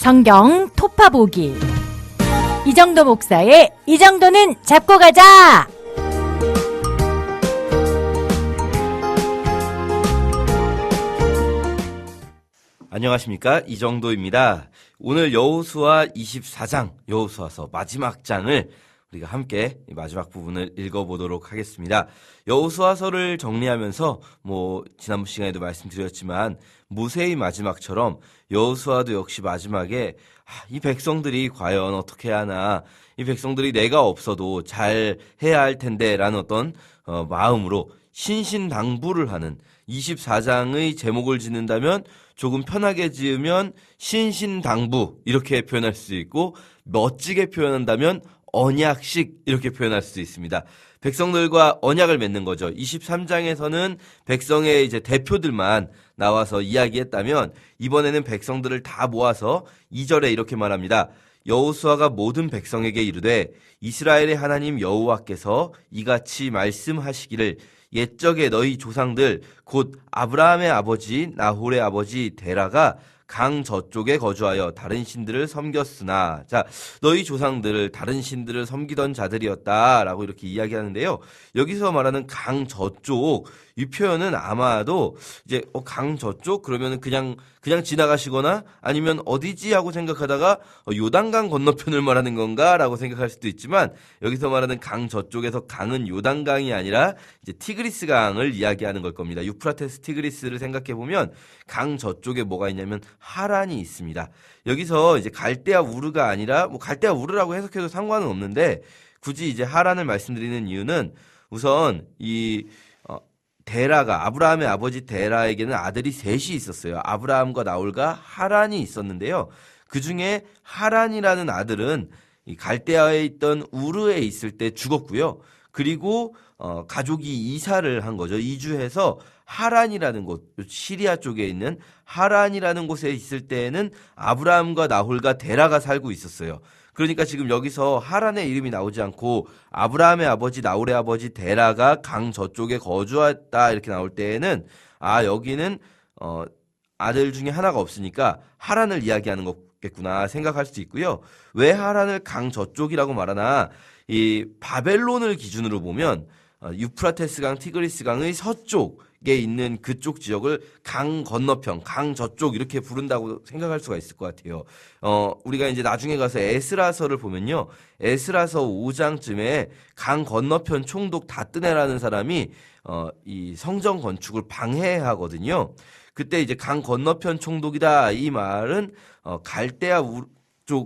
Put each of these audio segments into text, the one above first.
성경 토파보기 이정도 목사의 이 정도는 잡고 가자. 안녕하십니까, 이정도입니다. 오늘 여호수아 24장, 여호수아서 마지막 장을 우리가 함께 마지막 부분을 읽어보도록 하겠습니다. 여호수아서를 정리하면서 지난번 시간에도 말씀드렸지만 모세의 마지막처럼 여호수아도 역시 마지막에 이 백성들이 과연 어떻게 하나, 이 백성들이 내가 없어도 잘 해야 할 텐데 라는 어떤 마음으로 신신당부를 하는 24장의 제목을 짓는다면 조금 편하게 지으면 신신당부 이렇게 표현할 수 있고, 멋지게 표현한다면 언약식 이렇게 표현할 수 있습니다. 백성들과 언약을 맺는 거죠. 23장에서는 백성의 이제 대표들만 나와서 이야기했다면 이번에는 백성들을 다 모아서 2절에 이렇게 말합니다. 여호수아가 모든 백성에게 이르되 이스라엘의 하나님 여호와께서 이같이 말씀하시기를 옛적에 너희 조상들 곧 아브라함의 아버지 나홀의 아버지 데라가 강 저쪽에 거주하여 다른 신들을 섬겼으나, 자, 너희 조상들을 다른 신들을 섬기던 자들이었다라고 이렇게 이야기하는데요. 여기서 말하는 강 저쪽, 이 표현은 아마도 이제 강 저쪽 그러면은 그냥 지나가시거나 아니면 어디지 하고 생각하다가 요단강 건너편을 말하는 건가라고 생각할 수도 있지만, 여기서 말하는 강 저쪽에서 강은 요단강이 아니라 이제 티그리스 강을 이야기하는 걸 겁니다. 유프라테스 티그리스를 생각해 보면 강 저쪽에 뭐가 있냐면 하란이 있습니다. 여기서 이제 갈대아 우르가 아니라 갈대아 우르라고 해석해도 상관은 없는데, 굳이 이제 하란을 말씀드리는 이유는 우선 데라가, 아브라함의 아버지 데라에게는 아들이 셋이 있었어요. 아브라함과 나홀과 하란이 있었는데요. 그 중에 하란이라는 아들은 이 갈대아에 있던 우르에 있을 때 죽었고요. 그리고 가족이 이사를 한 거죠. 이주해서 하란이라는 곳, 시리아 쪽에 있는 하란이라는 곳에 있을 때에는 아브라함과 나홀과 데라가 살고 있었어요. 그러니까 지금 여기서 하란의 이름이 나오지 않고 아브라함의 아버지 나홀의 아버지 데라가 강 저쪽에 거주했다 이렇게 나올 때에는 여기는 아들 중에 하나가 없으니까 하란을 이야기하는 거겠구나 생각할 수도 있고요. 왜 하란을 강 저쪽이라고 말하나, 이 바벨론을 기준으로 보면 유프라테스 강, 티그리스 강의 서쪽에 있는 그쪽 지역을 강 건너편, 강 저쪽 이렇게 부른다고 생각할 수가 있을 것 같아요. 우리가 이제 나중에 가서 에스라서를 보면요, 에스라서 5장쯤에 강 건너편 총독 다뜨네라는 사람이 이 성전 건축을 방해하거든요. 그때 이제 강 건너편 총독이다 이 말은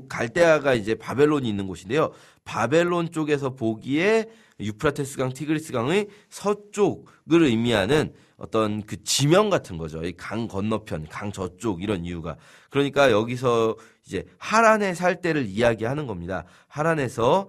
갈대아가 이제 바벨론이 있는 곳인데요. 바벨론 쪽에서 보기에 유프라테스 강, 티그리스 강의 서쪽을 의미하는 어떤 그 지명 같은 거죠. 이 강 건너편, 강 저쪽 이런 이유가. 그러니까 여기서 이제 하란에 살 때를 이야기하는 겁니다. 하란에서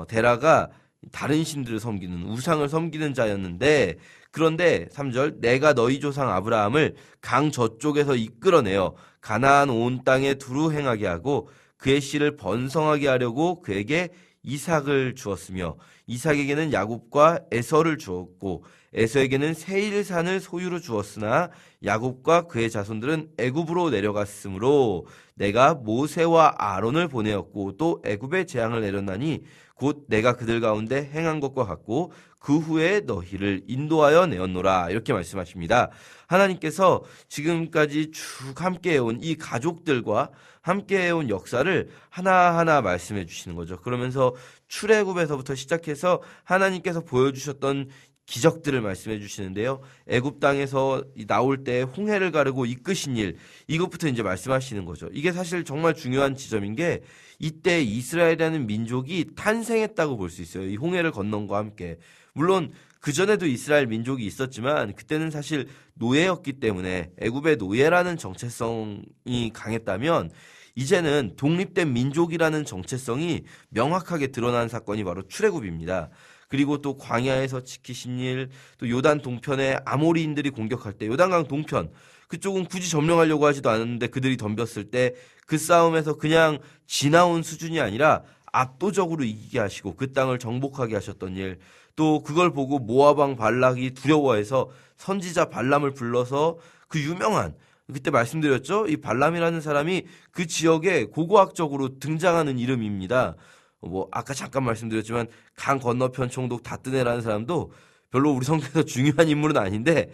데라가 다른 신들을 섬기는, 우상을 섬기는 자였는데, 그런데 3절 내가 너희 조상 아브라함을 강 저쪽에서 이끌어내어 가나안 온 땅에 두루 행하게 하고 그의 씨를 번성하게 하려고 그에게 이삭을 주었으며 이삭에게는 야곱과 에서를 주었고 에서에게는 세일산을 소유로 주었으나 야곱과 그의 자손들은 애굽으로 내려갔으므로 내가 모세와 아론을 보내었고 또 애굽에 재앙을 내렸나니 곧 내가 그들 가운데 행한 것과 같고 그 후에 너희를 인도하여 내었노라 이렇게 말씀하십니다. 하나님께서 지금까지 쭉 함께해온 이 가족들과 함께해온 역사를 하나하나 말씀해 주시는 거죠. 그러면서 출애굽에서부터 시작해서 하나님께서 보여주셨던 기적들을 말씀해 주시는데요. 애굽 땅에서 나올 때 홍해를 가르고 이끄신 일, 이것부터 이제 말씀하시는 거죠. 이게 사실 정말 중요한 지점인 게, 이때 이스라엘이라는 민족이 탄생했다고 볼 수 있어요. 이 홍해를 건넌과 함께. 물론 그전에도 이스라엘 민족이 있었지만 그때는 사실 노예였기 때문에 애굽의 노예라는 정체성이 강했다면, 이제는 독립된 민족이라는 정체성이 명확하게 드러난 사건이 바로 출애굽입니다. 그리고 또 광야에서 지키신 일, 또 요단 동편에 아모리인들이 공격할 때 요단강 동편, 그쪽은 굳이 점령하려고 하지도 않았는데 그들이 덤볐을 때 그 싸움에서 그냥 지나온 수준이 아니라 압도적으로 이기게 하시고 그 땅을 정복하게 하셨던 일, 또 그걸 보고 모압 왕 발락이 두려워해서 선지자 발람을 불러서 그 유명한 그때 말씀드렸죠. 이 발람이라는 사람이 그 지역에 고고학적으로 등장하는 이름입니다. 뭐 아까 잠깐 말씀드렸지만 강 건너편 총독 다뜨네라는 사람도 별로 우리 성경에서 중요한 인물은 아닌데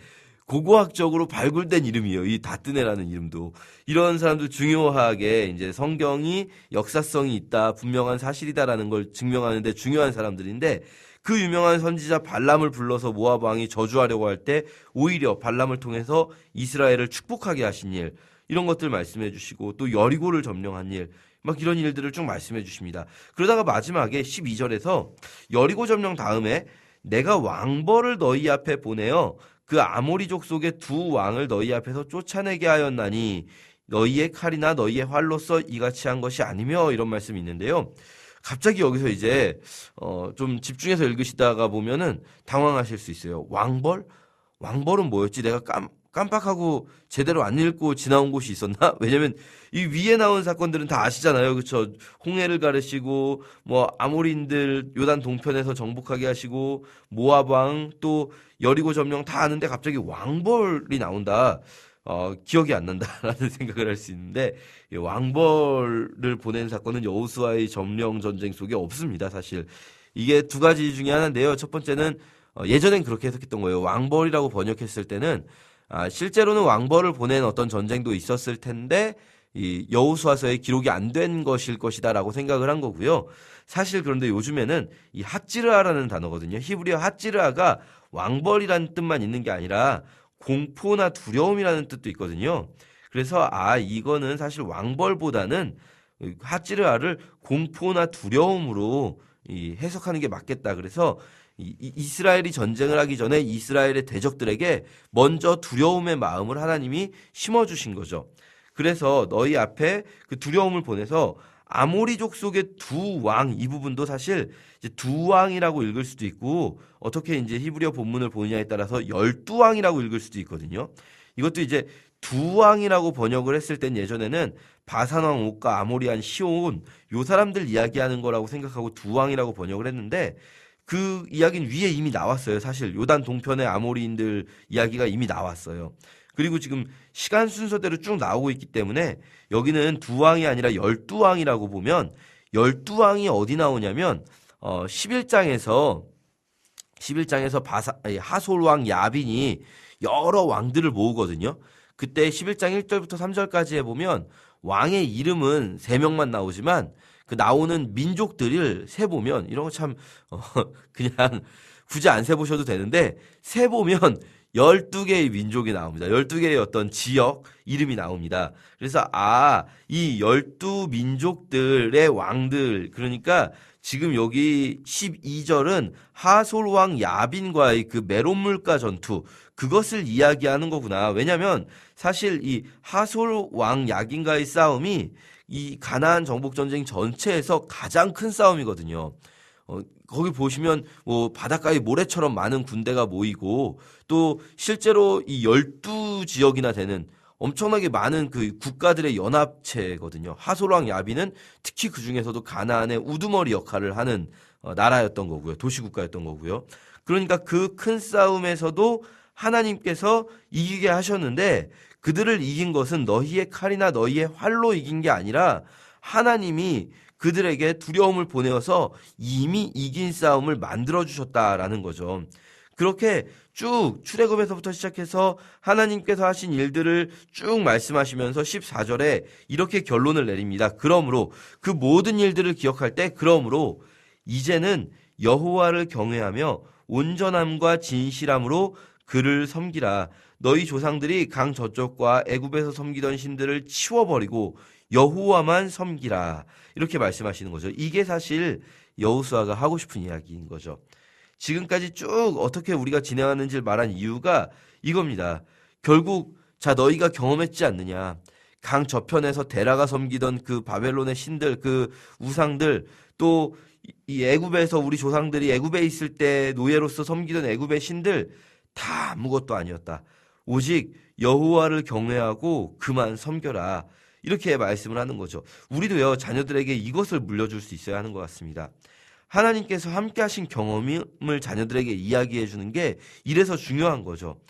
고고학적으로 발굴된 이름이에요. 이 다뜨네라는 이름도. 이런 사람들 중요하게 이제 성경이 역사성이 있다, 분명한 사실이다라는 걸 증명하는데 중요한 사람들인데 그 유명한 선지자 발람을 불러서 모압 왕이 저주하려고 할 때 오히려 발람을 통해서 이스라엘을 축복하게 하신 일, 이런 것들 말씀해 주시고 또 여리고를 점령한 일, 막 이런 일들을 쭉 말씀해 주십니다. 그러다가 마지막에 12절에서 여리고 점령 다음에 내가 왕벌을 너희 앞에 보내어 그 아모리족 속의 두 왕을 너희 앞에서 쫓아내게 하였나니 너희의 칼이나 너희의 활로서 이같이 한 것이 아니며, 이런 말씀이 있는데요. 갑자기 여기서 이제 좀 집중해서 읽으시다가 보면은 당황하실 수 있어요. 왕벌? 왕벌은 뭐였지? 내가 깜빡하고 제대로 안 읽고 지나온 곳이 있었나? 왜냐면 이 위에 나온 사건들은 다 아시잖아요. 그렇죠? 홍해를 가르시고 뭐 아모리인들 요단 동편에서 정복하게 하시고 모압 왕 또 여리고 점령 다 아는데 갑자기 왕벌이 나온다. 기억이 안 난다라는 생각을 할 수 있는데, 이 왕벌을 보낸 사건은 여호수아의 점령 전쟁 속에 없습니다. 사실 이게 두 가지 중에 하나인데요. 첫 번째는 예전엔 그렇게 해석했던 거예요. 왕벌이라고 번역했을 때는 실제로는 왕벌을 보낸 어떤 전쟁도 있었을 텐데 이 여호수아서에 기록이 안 된 것일 것이다라고 생각을 한 거고요. 사실 그런데 요즘에는 이 핫지르아라는 단어거든요. 히브리어 핫지르아가 왕벌이라는 뜻만 있는 게 아니라 공포나 두려움이라는 뜻도 있거든요. 그래서 이거는 사실 왕벌보다는 핫지르아를 공포나 두려움으로 해석하는 게 맞겠다. 그래서 이스라엘이 전쟁을 하기 전에 이스라엘의 대적들에게 먼저 두려움의 마음을 하나님이 심어주신 거죠. 그래서 너희 앞에 그 두려움을 보내서 아모리족 속의 두 왕, 이 부분도 사실 이제 두 왕이라고 읽을 수도 있고 어떻게 이제 히브리어 본문을 보느냐에 따라서 12왕이라고 읽을 수도 있거든요. 이것도 이제 두 왕이라고 번역을 했을 땐 예전에는 바산왕 옥과 아모리안 시온, 요 사람들 이야기하는 거라고 생각하고 두 왕이라고 번역을 했는데 그 이야기는 위에 이미 나왔어요. 사실 요단 동편의 아모리인들 이야기가 이미 나왔어요. 그리고 지금 시간 순서대로 쭉 나오고 있기 때문에 여기는 두 왕이 아니라 12왕이라고 보면 12왕이 어디 나오냐면 11장에서 하솔왕 야빈이 여러 왕들을 모으거든요. 그때 11장 1절부터 3절까지 해보면 왕의 이름은 3명만 나오지만 그 나오는 민족들을 세보면 이런 거 참 그냥 굳이 안 세보셔도 되는데 세보면 12개의 민족이 나옵니다. 12개의 어떤 지역 이름이 나옵니다. 그래서 이 12민족들의 왕들, 그러니까 지금 여기 12절은 하솔왕 야빈과의 그 메론물가 전투, 그것을 이야기하는 거구나. 왜냐하면 사실 이 하솔왕 야긴과의 싸움이 이 가나안 정복 전쟁 전체에서 가장 큰 싸움이거든요. 거기 보시면 뭐 바닷가에 모래처럼 많은 군대가 모이고 또 실제로 이 12지역이나 되는 엄청나게 많은 그 국가들의 연합체거든요. 하솔왕 야빈은 특히 그 중에서도 가나안의 우두머리 역할을 하는 나라였던 거고요. 도시국가였던 거고요. 그러니까 그 큰 싸움에서도 하나님께서 이기게 하셨는데 그들을 이긴 것은 너희의 칼이나 너희의 활로 이긴 게 아니라 하나님이 그들에게 두려움을 보내어서 이미 이긴 싸움을 만들어주셨다라는 거죠. 그렇게 쭉 출애굽에서부터 시작해서 하나님께서 하신 일들을 쭉 말씀하시면서 14절에 이렇게 결론을 내립니다. 그러므로 그 모든 일들을 기억할 때 그러므로 이제는 여호와를 경외하며 온전함과 진실함으로 그를 섬기라. 너희 조상들이 강 저쪽과 애굽에서 섬기던 신들을 치워버리고 여호와만 섬기라. 이렇게 말씀하시는 거죠. 이게 사실 여호수아가 하고 싶은 이야기인 거죠. 지금까지 쭉 어떻게 우리가 진행하는지를 말한 이유가 이겁니다. 결국 너희가 경험했지 않느냐. 강 저편에서 데라가 섬기던 그 바벨론의 신들, 그 우상들, 또 이 애굽에서 우리 조상들이 애굽에 있을 때 노예로서 섬기던 애굽의 신들 다 아무것도 아니었다. 오직 여호와를 경외하고 그만 섬겨라. 이렇게 말씀을 하는 거죠. 우리도요, 자녀들에게 이것을 물려줄 수 있어야 하는 것 같습니다. 하나님께서 함께 하신 경험을 자녀들에게 이야기해 주는 게 이래서 중요한 거죠.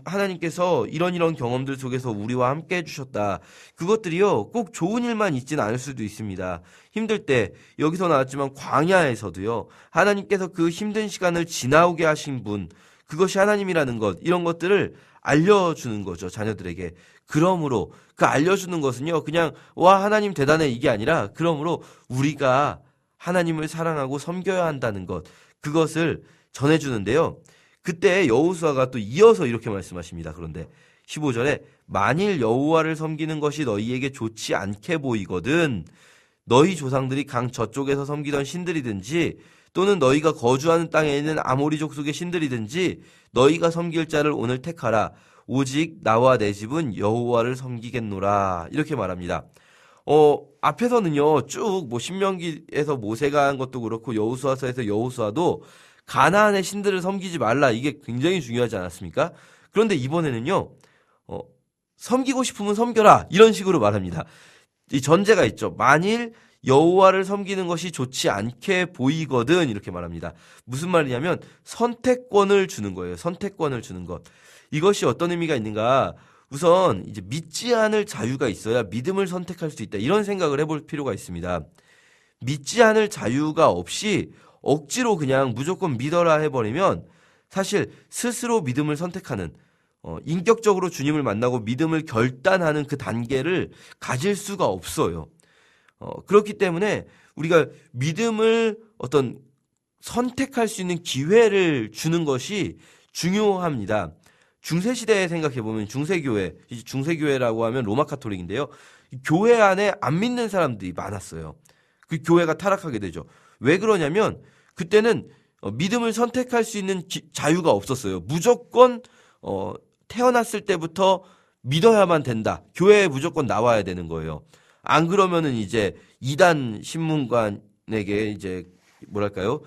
하나님께서 이런 경험들 속에서 우리와 함께 해주셨다. 그것들이요, 꼭 좋은 일만 있지는 않을 수도 있습니다. 힘들 때, 여기서 나왔지만 광야에서도요, 하나님께서 그 힘든 시간을 지나오게 하신 분, 그것이 하나님이라는 것, 이런 것들을 알려주는 거죠, 자녀들에게. 그러므로, 그 알려주는 것은요, 그냥, 와, 하나님 대단해, 이게 아니라, 그러므로 우리가 하나님을 사랑하고 섬겨야 한다는 것, 그것을 전해주는데요. 그때 여호수아가 또 이어서 이렇게 말씀하십니다. 그런데 15절에 만일 여호와를 섬기는 것이 너희에게 좋지 않게 보이거든 너희 조상들이 강 저쪽에서 섬기던 신들이든지 또는 너희가 거주하는 땅에 있는 아모리 족속의 신들이든지 너희가 섬길 자를 오늘 택하라. 오직 나와 내 집은 여호와를 섬기겠노라. 이렇게 말합니다. 앞에서는요, 쭉 신명기에서 모세가 한 것도 그렇고 여호수아서에서 여호수아도 가나안의 신들을 섬기지 말라. 이게 굉장히 중요하지 않았습니까? 그런데 이번에는요, 섬기고 싶으면 섬겨라. 이런 식으로 말합니다. 이 전제가 있죠. 만일 여호와를 섬기는 것이 좋지 않게 보이거든 이렇게 말합니다. 무슨 말이냐면 선택권을 주는 거예요. 선택권을 주는 것. 이것이 어떤 의미가 있는가? 우선 이제 믿지 않을 자유가 있어야 믿음을 선택할 수 있다. 이런 생각을 해볼 필요가 있습니다. 믿지 않을 자유가 없이 억지로 그냥 무조건 믿어라 해버리면 사실 스스로 믿음을 선택하는 인격적으로 주님을 만나고 믿음을 결단하는 그 단계를 가질 수가 없어요. 그렇기 때문에 우리가 믿음을 어떤 선택할 수 있는 기회를 주는 것이 중요합니다. 중세시대에 생각해보면 중세교회라고 하면 로마 카톨릭인데요. 교회 안에 안 믿는 사람들이 많았어요. 그 교회가 타락하게 되죠. 왜 그러냐면 그때는 믿음을 선택할 수 있는 자유가 없었어요. 무조건 태어났을 때부터 믿어야만 된다. 교회에 무조건 나와야 되는 거예요. 안 그러면은 이제 이단 신문관에게 이제 뭐랄까요?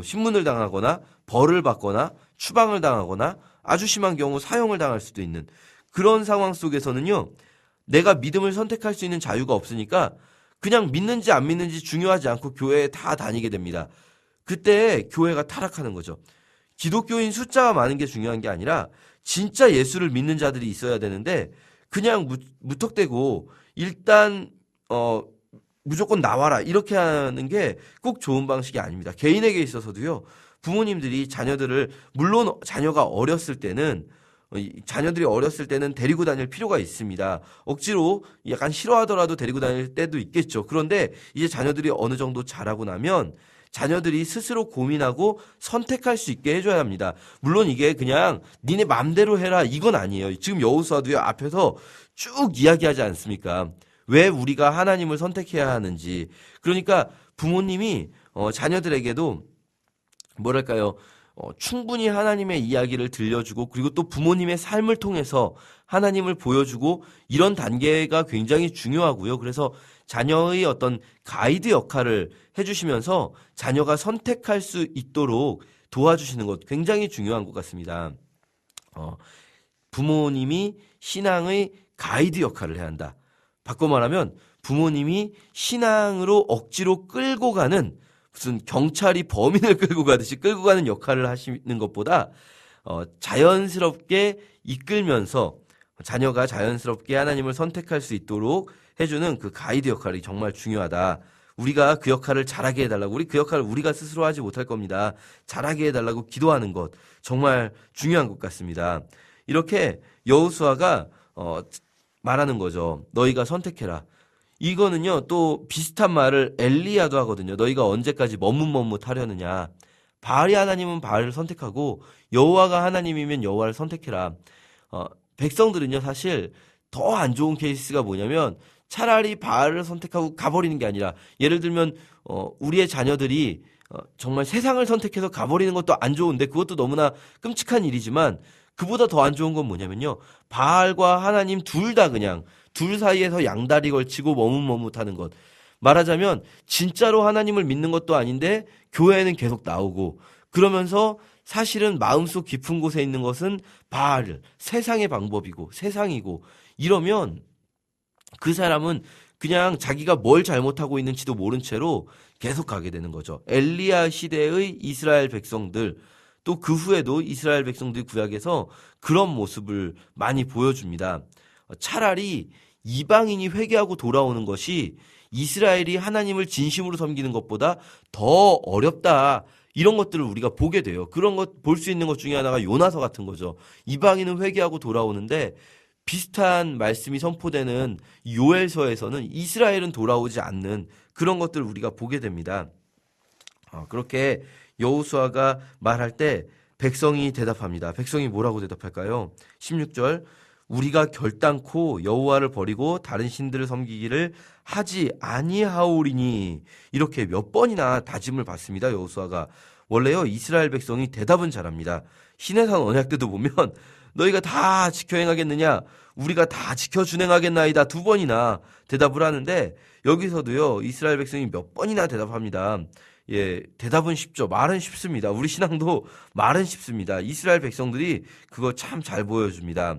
신문을 당하거나 벌을 받거나 추방을 당하거나 아주 심한 경우 사형을 당할 수도 있는 그런 상황 속에서는요. 내가 믿음을 선택할 수 있는 자유가 없으니까 그냥 믿는지 안 믿는지 중요하지 않고 교회에 다 다니게 됩니다. 그때 교회가 타락하는 거죠. 기독교인 숫자가 많은 게 중요한 게 아니라 진짜 예수를 믿는 자들이 있어야 되는데 그냥 무턱대고 일단 무조건 나와라 이렇게 하는 게 꼭 좋은 방식이 아닙니다. 개인에게 있어서도요. 부모님들이 자녀들을 물론 자녀들이 어렸을 때는 데리고 다닐 필요가 있습니다. 억지로 약간 싫어하더라도 데리고 다닐 때도 있겠죠. 그런데 이제 자녀들이 어느 정도 자라고 나면 자녀들이 스스로 고민하고 선택할 수 있게 해줘야 합니다. 물론 이게 그냥 니네 맘대로 해라 이건 아니에요. 지금 여호수아도요 앞에서 쭉 이야기하지 않습니까? 왜 우리가 하나님을 선택해야 하는지. 그러니까 부모님이 자녀들에게도 뭐랄까요? 충분히 하나님의 이야기를 들려주고 그리고 또 부모님의 삶을 통해서 하나님을 보여주고 이런 단계가 굉장히 중요하고요. 그래서 자녀의 어떤 가이드 역할을 해주시면서 자녀가 선택할 수 있도록 도와주시는 것 굉장히 중요한 것 같습니다. 부모님이 신앙의 가이드 역할을 해야 한다. 바꿔 말하면 부모님이 신앙으로 억지로 끌고 가는 무슨 경찰이 범인을 끌고 가듯이 끌고 가는 역할을 하시는 것보다 자연스럽게 이끌면서 자녀가 자연스럽게 하나님을 선택할 수 있도록 해주는 그 가이드 역할이 정말 중요하다. 우리가 그 역할을 잘하게 해달라고 우리 그 역할을 우리가 스스로 하지 못할 겁니다. 잘하게 해달라고 기도하는 것 정말 중요한 것 같습니다. 이렇게 여호수아가 말하는 거죠. 너희가 선택해라. 이거는요 또 비슷한 말을 엘리야도 하거든요. 너희가 언제까지 머뭇머뭇하려느냐. 바알이 하나님은 바알을 선택하고 여호와가 하나님이면 여호와를 선택해라. 백성들은요 사실 더 안 좋은 케이스가 뭐냐면 차라리 바알을 선택하고 가버리는 게 아니라 예를 들면 우리의 자녀들이 정말 세상을 선택해서 가버리는 것도 안 좋은데 그것도 너무나 끔찍한 일이지만 그보다 더 안 좋은 건 뭐냐면요. 바알과 하나님 둘 다 그냥 둘 사이에서 양다리 걸치고 머뭇머뭇하는 것. 말하자면 진짜로 하나님을 믿는 것도 아닌데 교회에는 계속 나오고 그러면서 사실은 마음속 깊은 곳에 있는 것은 바알, 세상의 방법이고 세상이고 이러면 그 사람은 그냥 자기가 뭘 잘못하고 있는지도 모른 채로 계속 가게 되는 거죠. 엘리야 시대의 이스라엘 백성들 또 그 후에도 이스라엘 백성들이 구약에서 그런 모습을 많이 보여줍니다. 차라리 이방인이 회개하고 돌아오는 것이 이스라엘이 하나님을 진심으로 섬기는 것보다 더 어렵다. 이런 것들을 우리가 보게 돼요. 그런 것 볼 수 있는 것 중에 하나가 요나서 같은 거죠. 이방인은 회개하고 돌아오는데 비슷한 말씀이 선포되는 요엘서에서는 이스라엘은 돌아오지 않는 그런 것들을 우리가 보게 됩니다. 그렇게 여호수아가 말할 때 백성이 대답합니다. 백성이 뭐라고 대답할까요? 16절 우리가 결단코 여호와를 버리고 다른 신들을 섬기기를 하지 아니하오리니 이렇게 몇 번이나 다짐을 받습니다. 여호수아가. 원래요 이스라엘 백성이 대답은 잘합니다. 시내산 언약 때도 보면 너희가 다 지켜 행하겠느냐 우리가 다 지켜 준행하겠나이다 2번이나 대답을 하는데 여기서도요 이스라엘 백성이 몇 번이나 대답합니다. 예, 대답은 쉽죠. 말은 쉽습니다. 우리 신앙도 말은 쉽습니다. 이스라엘 백성들이 그거 참 잘 보여줍니다.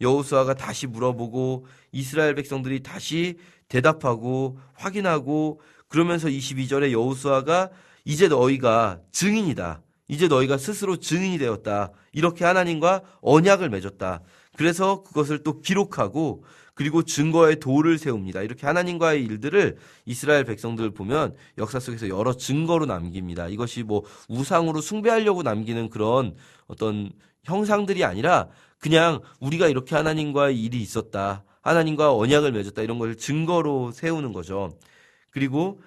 여호수아가 다시 물어보고 이스라엘 백성들이 다시 대답하고 확인하고 그러면서 22절에 여호수아가 이제 너희가 증인이다. 이제 너희가 스스로 증인이 되었다. 이렇게 하나님과 언약을 맺었다. 그래서 그것을 또 기록하고 그리고 증거의 도를 세웁니다. 이렇게 하나님과의 일들을 이스라엘 백성들 보면 역사 속에서 여러 증거로 남깁니다. 이것이 뭐 우상으로 숭배하려고 남기는 그런 어떤 형상들이 아니라 그냥 우리가 이렇게 하나님과의 일이 있었다. 하나님과 언약을 맺었다. 이런 것을 증거로 세우는 거죠. 그리고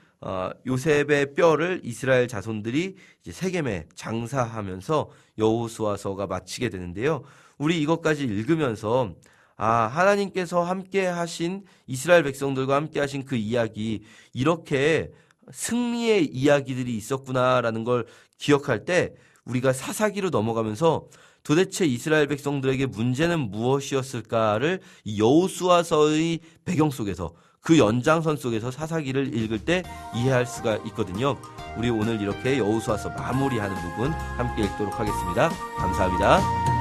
요셉의 뼈를 이스라엘 자손들이 이제 세겜에 장사하면서 여호수아서가 마치게 되는데요. 우리 이것까지 읽으면서 하나님께서 함께 하신 이스라엘 백성들과 함께 하신 그 이야기 이렇게 승리의 이야기들이 있었구나라는 걸 기억할 때 우리가 사사기로 넘어가면서 도대체 이스라엘 백성들에게 문제는 무엇이었을까를 이 여호수아서의 배경 속에서 그 연장선 속에서 사사기를 읽을 때 이해할 수가 있거든요. 우리 오늘 이렇게 여호수아서 마무리하는 부분 함께 읽도록 하겠습니다. 감사합니다.